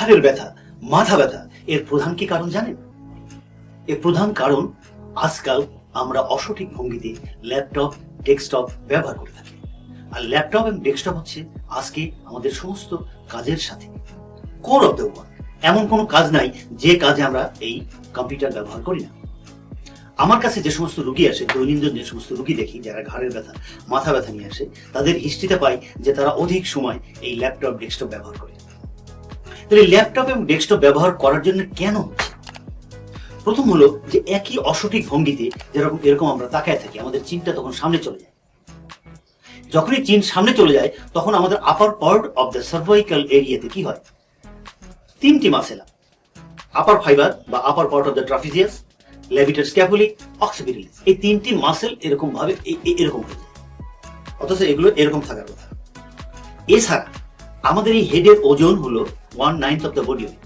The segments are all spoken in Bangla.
ঘাড়ের ব্যথা, মাথা ব্যথা এর প্রধান কি কারণ জানেন? এর প্রধান কারণ আজকাল আমরা অসঠিক ভঙ্গিতে ল্যাপটপ, ডেস্কটপ ব্যবহার করে থাকি। আর ল্যাপটপ এবং ডেস্কটপ হচ্ছে আজকে আমাদের সমস্ত কাজের সাথে কোর অফ দ্য ওয়ার্ক। এমন কোনো কাজ নাই যে কাজে আমরা এই কম্পিউটার ব্যবহার করি না। আমার কাছে যে সমস্ত রুগী আসে, দৈনন্দিন যে সমস্ত রুগী দেখি যারা ঘাড়ের ব্যথা, মাথা ব্যথা নিয়ে আসে, তাদের হিস্ট্রিতে পাই যে তারা অধিক সময় এই ল্যাপটপ, ডেস্কটপ ব্যবহার করে। তাহলে ল্যাপটপ এবং ডেস্কটপ ব্যবহার করার জন্য কেন হচ্ছে? প্রথম হলো যে একই অসঠিক ভঙ্গিতে এরকম আমরা তাকায় থাকি, আমাদের চিনটা তখন সামনে চলে যায়। যখনই চিন সামনে চলে যায় তখন আমাদের আপার পার্ট অফ দ্য সার্ভাইকাল এরিয়াতে কি হয়? তিনটি মাসেল, আপার ফাইবার বা আপার পার্ট অফ দ্য ট্রাপিজিয়াস, লেভিটার স্ক্যাপুলি, অক্সিপিটালিস, এই তিনটি মাসেল এরকম ভাবে এরকম হয়ে যায়। অথচ এগুলো এরকম থাকার কথা। এছাড়া আমাদের এই হেডের ওজন হলো 1/9 অফ দ্য বডি ওয়েট।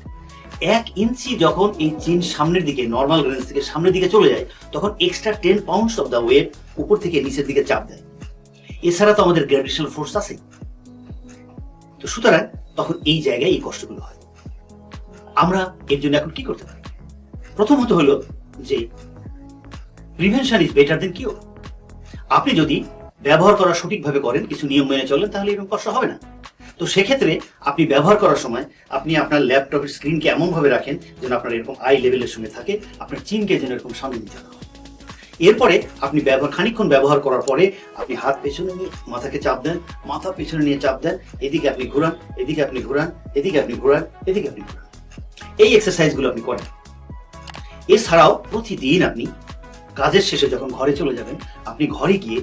1 ইঞ্চি যখন এই চিন সামনের দিকে, নর্মাল রেঞ্জ থেকে সামনের দিকে চলে যায়, তখন extra 10 pounds of the weight উপর থেকে নিচের দিকে চাপ দেয়। এছাড়া তো আমাদের গ্র্যাভিটেশনাল ফোর্স আছে। তো সুতরাং তখন এই জায়গায় এই কষ্টগুলো হয়। আমরা এর জন্য এখন কি করতে পারি? প্রথমত হলো যে prevention is better then cure. আপনি যদি ব্যবহার করা সঠিকভাবে করেন, কিছু নিয়ম মেনে চলেন, তাহলে এরকম কষ্ট হবে না। তো সেক্ষেত্রে আপনি ব্যবহার করার সময় আপনি আপনার ল্যাপটপের স্ক্রিনকে এমন ভাবে রাখেন যেন আপনার এরকম আই লেভেলের সঙ্গে থাকে, আপনার চিনকে যেন এরকম সামনে নিতে হবে। এরপরে আপনি খানিকক্ষণ ব্যবহার করার পরে আপনি হাত পেছনে নিয়ে মাথাকে চাপ দেন, মাথা পেছনে নিয়ে চাপ দেন, এদিকে আপনি ঘুরান, এদিকে আপনি ঘুরান, এদিকে আপনি ঘুরান, এদিকে আপনি ঘুরান। এই এক্সারসাইজগুলো আপনি করেন। এছাড়াও প্রতিদিন আপনি কাজের শেষে যখন ঘরে চলে যাবেন, আপনি ঘরে গিয়ে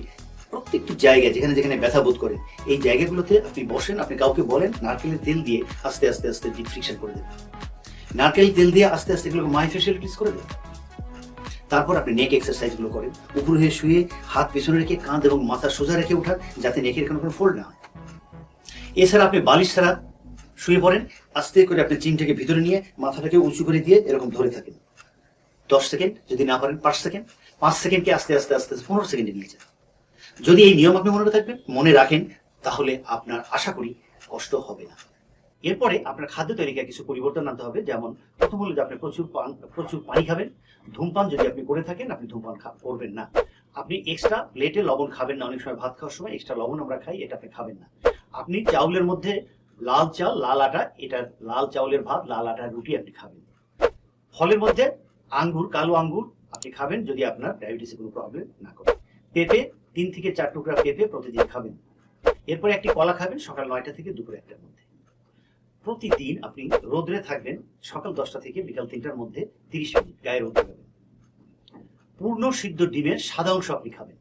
প্রত্যেকটি জায়গায় যেখানে যেখানে ব্যথা বোধ করেন, এই জায়গাগুলোতে আপনি বসেন, আপনি কাউকে বলেন নারকেলের তেল দিয়ে আস্তে আস্তে আস্তে ডিপ ফ্রিকশন করে দেবেন। নারকেল তেল দিয়ে আস্তে আস্তে এগুলোকে মাইফেশিয়ালিটিস করে দেবেন। তারপর আপনি নেক এক্সারসাইজ গুলো করেন, উপর হয়ে শুয়ে হাত পেছনে রেখে কাঁধ এবং মাথা সোজা রেখে উঠান, যাতে নেকের কোনো ফোল্ড না হয়। এছাড়া আপনি বালিশ ছাড়া শুয়ে পড়েন, আস্তে করে আপনি চিনটাকে ভিতরে নিয়ে মাথাটাকে উঁচু করে দিয়ে এরকম ধরে থাকেন 10 সেকেন্ড, যদি না পারেন 5 সেকেন্ড, 5 সেকেন্ডকে আস্তে আস্তে আস্তে 15 সেকেন্ডে নিয়ে যান। যদি এই নিয়ম আপনি মনে রাখেন, তাহলে আপনার আশা করি কষ্ট হবে না। এরপরে আপনার খাদ্য তালিকায় কিছু পরিবর্তন আনতে হবে। যেমন প্রথম হলো যে আপনি প্রচুর পানি খাবেন। ধূমপান যদি আপনি করে থাকেন, আপনি ধূমপান করবেন না। আপনি এক্সট্রা প্লেটে লবণ খাবেন না। অনেক সময় ভাত খাওয়ার সময় এক্সট্রা লবণ আমরা খাই, এটা আপনি খাবেন না। আপনি চাউলের মধ্যে লাল চাল, লাল আটা, এটা লাল চাউলের ভাত, লাল আটার রুটি আপনি খাবেন। ফলের মধ্যে আঙ্গুর, কালো আঙ্গুর আপনি খাবেন যদি আপনার ডায়াবেটিসের কোনো প্রবলেম না করে। পেঁপে 3 থেকে 4 টুকরা পেঁপে প্রতিদিন খাবেন। এরপরে একটি কলা খাবেন সকাল 9টা থেকে দুপুর 1টার মধ্যে। প্রতিদিন আপনি রোদ্রে থাকবেন সকাল 10টা থেকে বিকাল 3টার মধ্যে 30 মিনিট গায়ে রোদ দেবেন। পূর্ণ সিদ্ধ ডিমের সাদা অংশ আপনি খাবেন।